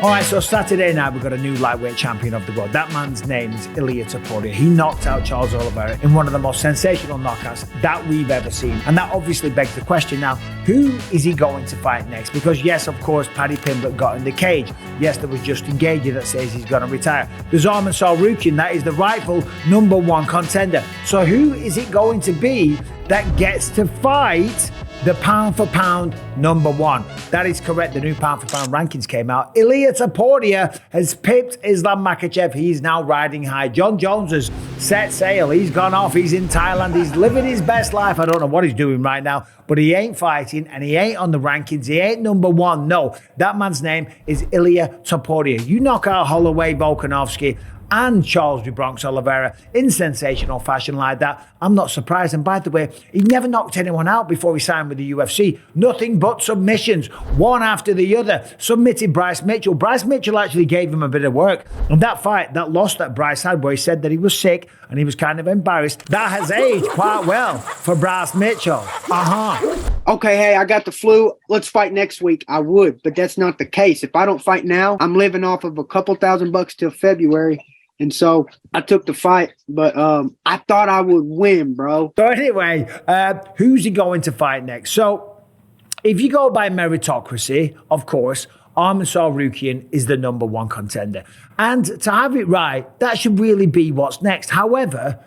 All right, so Saturday night, we've got a new lightweight champion of the world. That man's name is Ilia Topuria. He knocked out Charles Oliveria in one of the most sensational knockouts that we've ever seen. And that obviously begs the question now, who is he going to fight next? Because yes, of course, Paddy Pimblett got in the cage. Yes, there was Justin Gaethje that says he's going to retire. There's Arman Tsarukyan, that is the rightful #1 contender. So who is it going to be that gets to fight the pound-for-pound #1? That is correct. The new pound-for-pound rankings came out. Ilia Topuria has pipped Islam Makhachev. He's now riding high. John Jones has set sail. He's gone off. He's in Thailand. He's living his best life. I don't know what he's doing right now, but he ain't fighting and he ain't on the rankings. He ain't #1. No, that man's name is Ilia Topuria. You knock out Holloway, Volkanovski, and Charles Du Bronx Oliveira in sensational fashion like that, I'm not surprised. And by the way, he never knocked anyone out before he signed with the UFC. Nothing but submissions, one after the other. Submitted Bryce Mitchell. Bryce Mitchell actually gave him a bit of work. And that fight, that loss that Bryce had, where he said that he was sick and he was kind of embarrassed, that has aged quite well for Bryce Mitchell. Okay, hey, I got the flu. Let's fight next week. I would, but that's not the case. If I don't fight now, I'm living off of a couple $1,000 till February. And so I took the fight, but I thought I would win, bro. So anyway, who's he going to fight next? So if you go by meritocracy, of course, Arman Tsarukyan is the #1 contender. And to have it right, that should really be what's next. However,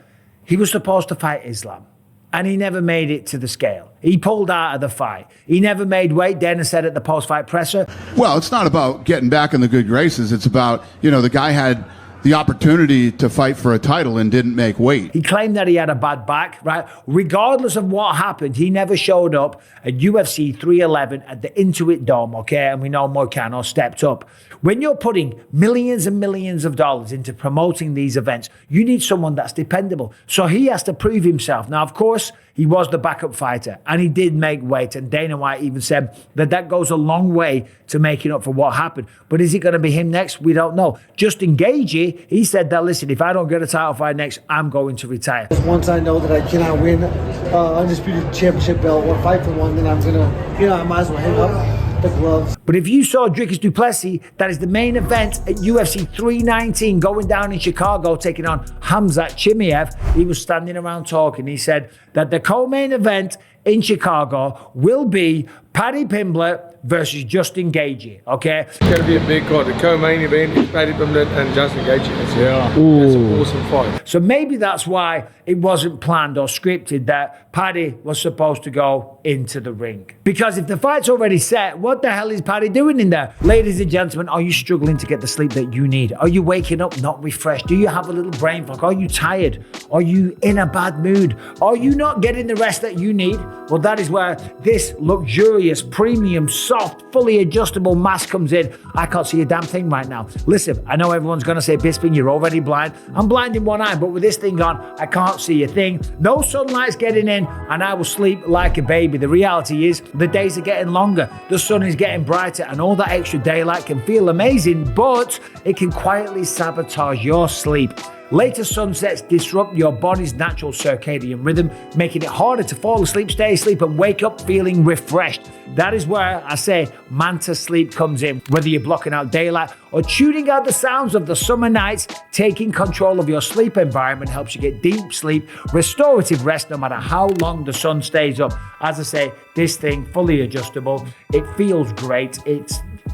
he was supposed to fight Islam, and he never made it to the scale. He pulled out of the fight. He never made weight. Dana said at the post-fight presser. Well, it's not about getting back in the good graces. It's about, the guy had the opportunity to fight for a title and didn't make weight. He claimed that he had a bad back, right? Regardless of what happened, he never showed up at UFC 311 at the Intuit Dome, okay? And we know Moicano stepped up. When you're putting millions and millions of dollars into promoting these events, you need someone that's dependable. So he has to prove himself. Now, of course, he was the backup fighter and he did make weight. And Dana White even said that goes a long way to making up for what happened. But is it going to be him next? We don't know. Justin Gaethje, he said that, listen, if I don't get a title fight next, I'm going to retire. Once I know that I cannot win undisputed championship belt or fight for one, then I'm going to, I might as well hang up the gloves. But if you saw Dricus Du Plessis, that is the main event at UFC 319 going down in Chicago, taking on Khamzat Chimaev. He was standing around talking. He said that the co-main event in Chicago will be Paddy Pimblett versus Justin Gaethje, okay? It's going to be a big card. The co-main event is Paddy Pimblett and Justin Gaethje. That's an awesome fight. So maybe that's why it wasn't planned or scripted that Paddy was supposed to go into the ring. Because if the fight's already set, what the hell is Paddy doing in there? Ladies and gentlemen, are you struggling to get the sleep that you need? Are you waking up not refreshed? Do you have a little brain fog? Are you tired? Are you in a bad mood? Are you not getting the rest that you need? Well, that is where this luxurious, premium, soft, fully adjustable mask comes in. I can't see a damn thing right now. Listen, I know everyone's going to say, Bisping, you're already blind. I'm blind in one eye, but with this thing on, I can't see a thing. No sunlight's getting in, and I will sleep like a baby. The reality is, the days are getting longer. The sun is getting brighter, and all that extra daylight can feel amazing, but it can quietly sabotage your sleep. Later sunsets disrupt your body's natural circadian rhythm, making it harder to fall asleep, stay asleep, and wake up feeling refreshed. That is where I say Manta Sleep comes in. Whether you're blocking out daylight or tuning out the sounds of the summer nights, taking control of your sleep environment helps you get deep sleep, restorative rest, no matter how long the sun stays up. As I say, this thing, fully adjustable. It feels great.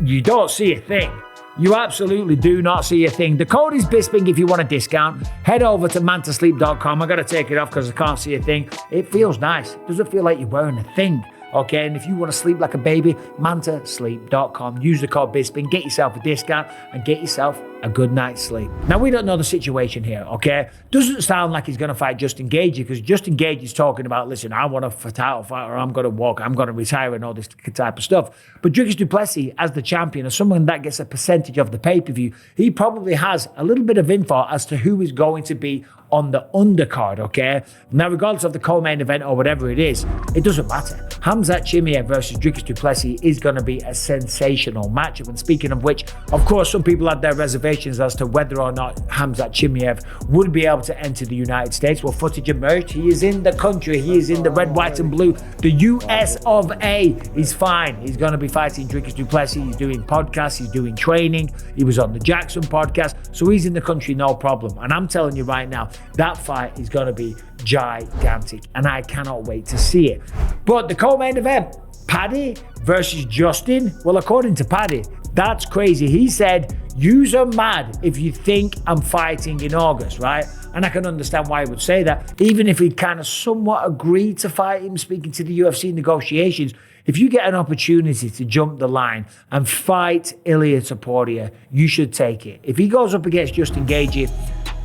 You don't see a thing. You absolutely do not see a thing. The code is Bisping if you want a discount. Head over to mantasleep.com. I got to take it off because I can't see a thing. It feels nice. It doesn't feel like you're wearing a thing. Okay, and if you want to sleep like a baby, mantasleep.com. Use the code Bisping, get yourself a discount, and get yourself a good night's sleep. Now, we don't know the situation here, okay? Doesn't sound like he's going to fight Justin Gaethje, because Justin Gaethje is talking about, listen, I want a title fight, or I'm going to walk, I'm going to retire, and all this type of stuff. But Dricus Du Plessis, as the champion, as someone that gets a percentage of the pay-per-view, he probably has a little bit of info as to who is going to be on the undercard, okay? Now, regardless of the co-main event or whatever it is, it doesn't matter. Khamzat Chimaev versus Dricus Du Plessis is going to be a sensational matchup. And speaking of which, of course, some people had their reservations reservations as to whether or not Khamzat Chimaev would be able to enter the United States. Well, footage emerged. He is in the country. He is in the red, white, and blue. The US of A. He's fine. He's going to be fighting Dricus Du Plessis. He's doing podcasts. He's doing training. He was on the Jackson podcast. So he's in the country, no problem. And I'm telling you right now, that fight is going to be gigantic. And I cannot wait to see it. But the co-main event, Paddy versus Justin. Well, according to Paddy, that's crazy. He said, "Yous are mad if you think I'm fighting in August," right? And I can understand why he would say that. Even if he kind of somewhat agreed to fight him, speaking to the UFC negotiations, if you get an opportunity to jump the line and fight Ilia Topuria, you should take it. If he goes up against Justin Gaethje,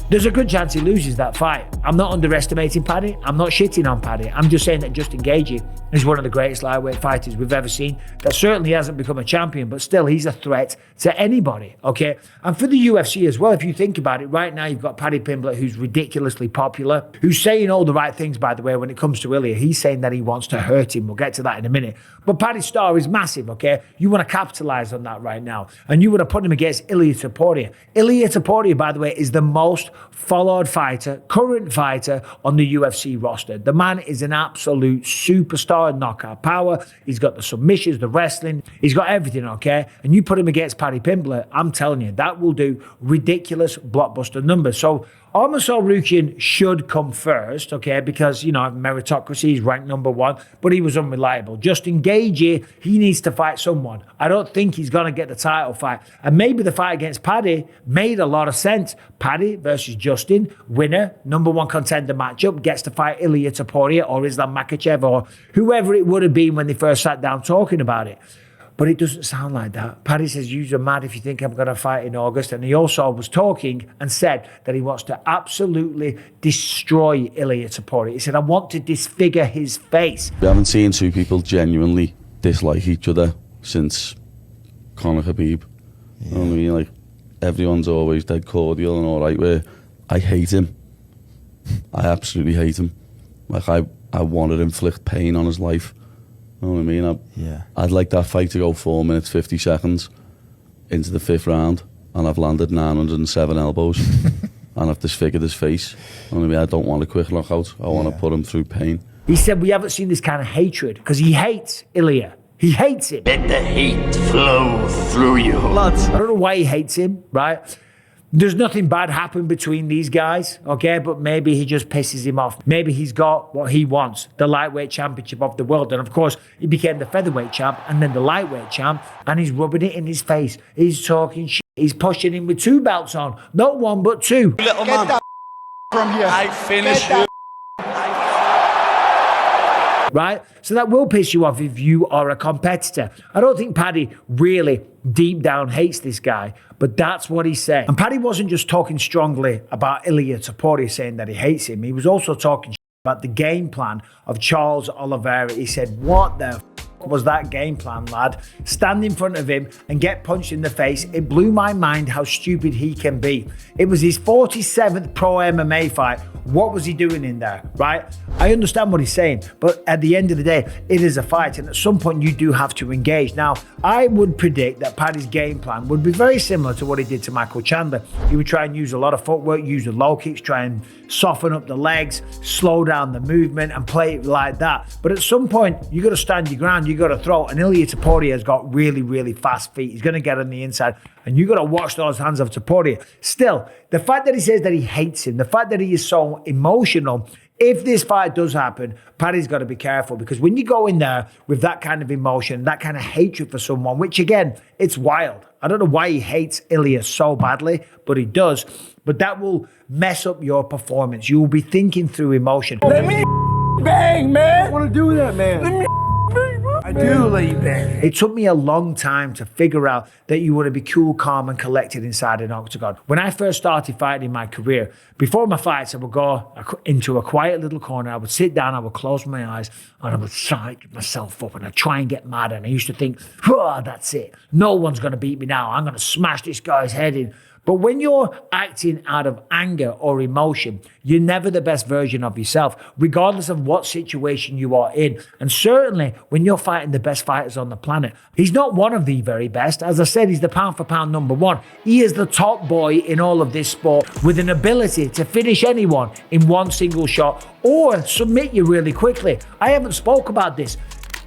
there's a good chance he loses that fight. I'm not underestimating Paddy. I'm not shitting on Paddy. I'm just saying that Justin Gaethje is one of the greatest lightweight fighters we've ever seen. That certainly hasn't become a champion, but still he's a threat to anybody, okay? And for the UFC as well, if you think about it, right now you've got Paddy Pimblett, who's ridiculously popular, who's saying all the right things, by the way, when it comes to Ilia. He's saying that he wants to hurt him. We'll get to that in a minute. But Paddy's star is massive, okay? You want to capitalize on that right now. And you want to put him against Ilia Topuria. Ilia Topuria, by the way, is the most followed fighter, current fighter on the UFC roster. The man is an absolute superstar, knockout power. He's got the submissions, the wrestling. He's got everything, okay? And you put him against Paddy Pimblett, I'm telling you, that will do ridiculous blockbuster numbers. So Arman Tsarukyan should come first, okay, because, you know, meritocracy is ranked number one, but he was unreliable. Justin Gaethje, he needs to fight someone. I don't think he's going to get the title fight. And maybe the fight against Paddy made a lot of sense. Paddy versus Justin, winner, number one contender matchup, gets to fight Ilia Topuria or Islam Makhachev or whoever it would have been when they first sat down talking about it. But it doesn't sound like that. Paddy says, "You're mad if you think I'm going to fight in August." And he also was talking and said that he wants to absolutely destroy Ilia Topuria. He said, "I want to disfigure his face." We haven't seen two people genuinely dislike each other since Conor Khabib. Yeah. You know what I mean? Like, everyone's always dead cordial and all right, where I hate him. I absolutely hate him. Like, I want to inflict pain on his life. You know what I mean? I'd like that fight to go 4 minutes, 50 seconds into the 5th round, and I've landed 907 elbows, and I've disfigured his face. You know what I mean? I don't want a quick knockout. I want to put him through pain. He said we haven't seen this kind of hatred, because he hates Ilia. He hates him. Let the hate flow through you. Lads, I don't know why he hates him, right? There's nothing bad happened between these guys, okay? But maybe he just pisses him off. Maybe he's got what he wants, the lightweight championship of the world. And of course, he became the featherweight champ and then the lightweight champ, and he's rubbing it in his face. He's talking shit. He's pushing him with 2 belts on. Not 1, but 2. Little man. Get from here. I finish you. Right? So that will piss you off if you are a competitor. I don't think Paddy really deep down hates this guy, but that's what he said. And Paddy wasn't just talking strongly about Ilia Topuria, saying that he hates him. He was also talking about the game plan of Charles Oliveria. He said, "What the f*** was that game plan, lad? Stand in front of him and get punched in the face. It blew my mind how stupid he can be. It was his 47th pro MMA fight. What was he doing in there, right?" I understand what he's saying, but at the end of the day, it is a fight, and at some point you do have to engage. Now, I would predict that Paddy's game plan would be very similar to what he did to Michael Chandler. He would try and use a lot of footwork, use the low kicks, try and soften up the legs, slow down the movement, and play it like that. But at some point, you got to stand your ground, you got to throw. And Ilia Topuria has got really, really fast feet. He's going to get on the inside, and you got to watch those hands of Topuria. Still, the fact that he says that he hates him, the fact that he is so emotional, if this fight does happen, Paddy's got to be careful, because when you go in there with that kind of emotion, that kind of hatred for someone, which again, it's wild. I don't know why he hates Ilia so badly, but he does. But that will mess up your performance. You will be thinking through emotion. Let me bang, man. I want to do that, man. Let me bang, bro. I do let you bang. It took me a long time to figure out that you want to be cool, calm, and collected inside an octagon. When I first started fighting in my career, before my fights, I would go into a quiet little corner. I would sit down, I would close my eyes, and I would psych myself up, and I'd try and get mad. And I used to think, oh, that's it. No one's going to beat me now. I'm going to smash this guy's head in. But when you're acting out of anger or emotion, you're never the best version of yourself, regardless of what situation you are in. And certainly when you're fighting the best fighters on the planet, he's not one of the very best. As I said, he's the pound for pound number one. He is the top boy in all of this sport with an ability to finish anyone in one single shot or submit you really quickly. I haven't spoke about this.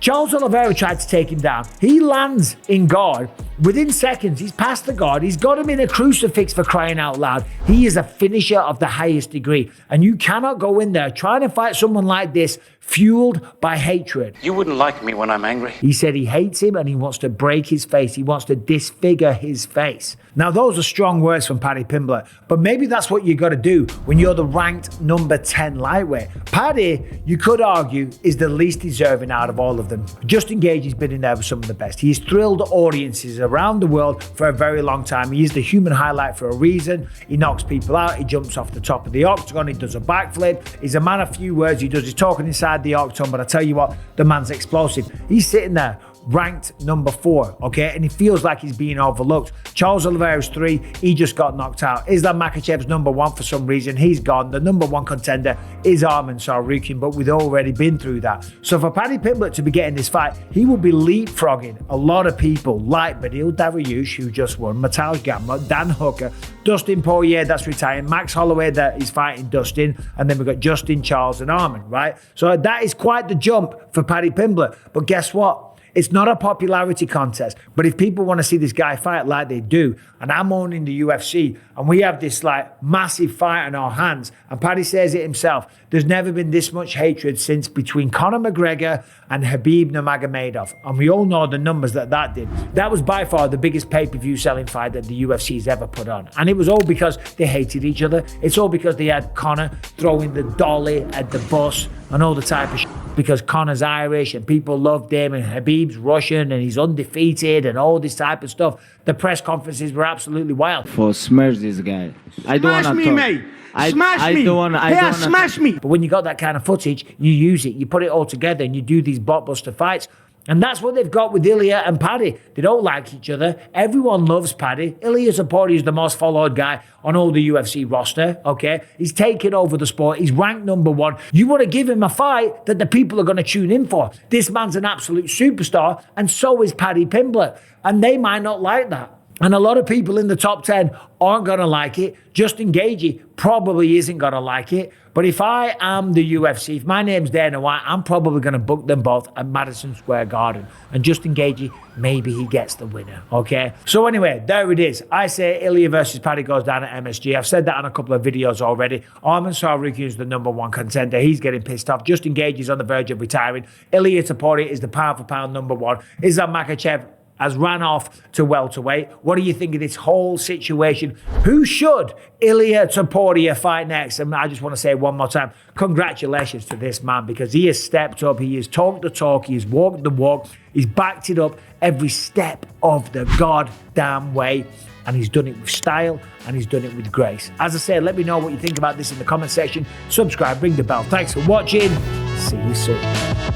Charles Oliveria tried to take him down. He lands in guard. Within seconds, he's past the guard. He's got him in a crucifix, for crying out loud. He is a finisher of the highest degree. And you cannot go in there trying to fight someone like this fueled by hatred. You wouldn't like me when I'm angry. He said he hates him and he wants to break his face. He wants to disfigure his face. Now, those are strong words from Paddy Pimblett, but maybe that's what you got to do when you're the ranked number 10 lightweight. Paddy, you could argue, is the least deserving out of all of them. Justin Gaethje has been in there with some of the best. He's thrilled audiences around the world for a very long time. He is the human highlight for a reason. He knocks people out. He jumps off the top of the octagon. He does a backflip. He's a man of few words. He does his talking inside the octagon, but I tell you what, the man's explosive. He's sitting there ranked number 4, okay? And he feels like he's being overlooked. Charles Oliveria's 3, he just got knocked out. Islam Makhachev's number 1 for some reason. He's gone. The number 1 contender is Arman Tsarukyan, but we've already been through that. So for Paddy Pimblett to be getting this fight, he will be leapfrogging a lot of people like Beneil Dariush, who just won, Mateusz Gamrot, Dan Hooker, Dustin Poirier, that's retiring, Max Holloway, that is fighting Dustin, and then we've got Justin, Charles, and Arman, right? So that is quite the jump for Paddy Pimblett. But guess what? It's not a popularity contest, but if people want to see this guy fight like they do, and I'm owning the UFC, and we have this like massive fight on our hands, and Paddy says it himself, there's never been this much hatred since between Conor McGregor and Khabib Nurmagomedov, and we all know the numbers that did. That was by far the biggest pay-per-view selling fight that the UFC's ever put on, and it was all because they hated each other. It's all because they had Conor throwing the dolly at the bus and all the type of shit, because Conor's Irish and people loved him, and Khabib's Russian and he's undefeated and all this type of stuff. The press conferences were absolutely wild. For smash this guy. I don't want to talk. Mate. Smash me. But when you got that kind of footage, you use it, you put it all together and you do these blockbuster fights. And that's what they've got with Ilia and Paddy. They don't like each other. Everyone loves Paddy. Ilia Topuria is the most followed guy on all the UFC roster, okay? He's taken over the sport. He's ranked number 1. You want to give him a fight that the people are going to tune in for. This man's an absolute superstar, and so is Paddy Pimblett. And they might not like that. And a lot of people in the top 10 aren't going to like it. Justin Gaethje probably isn't going to like it. But if I am the UFC, if my name's Dana White, I'm probably going to book them both at Madison Square Garden. And Justin Gaethje, maybe he gets the winner, okay? So anyway, there it is. I say Ilia versus Paddy goes down at MSG. I've said that on a couple of videos already. Arman Tsarukyan is the number 1 contender. He's getting pissed off. Justin Gaethje is on the verge of retiring. Ilia Topuria is the pound for pound number 1. Islam Makhachev has ran off to welterweight. What do you think of this whole situation? Who should Ilia Topuria fight next? And I just want to say one more time, congratulations to this man, because he has stepped up. He has talked the talk. He has walked the walk. He's backed it up every step of the goddamn way. And he's done it with style, and he's done it with grace. As I said, let me know what you think about this in the comment section. Subscribe, ring the bell. Thanks for watching. See you soon.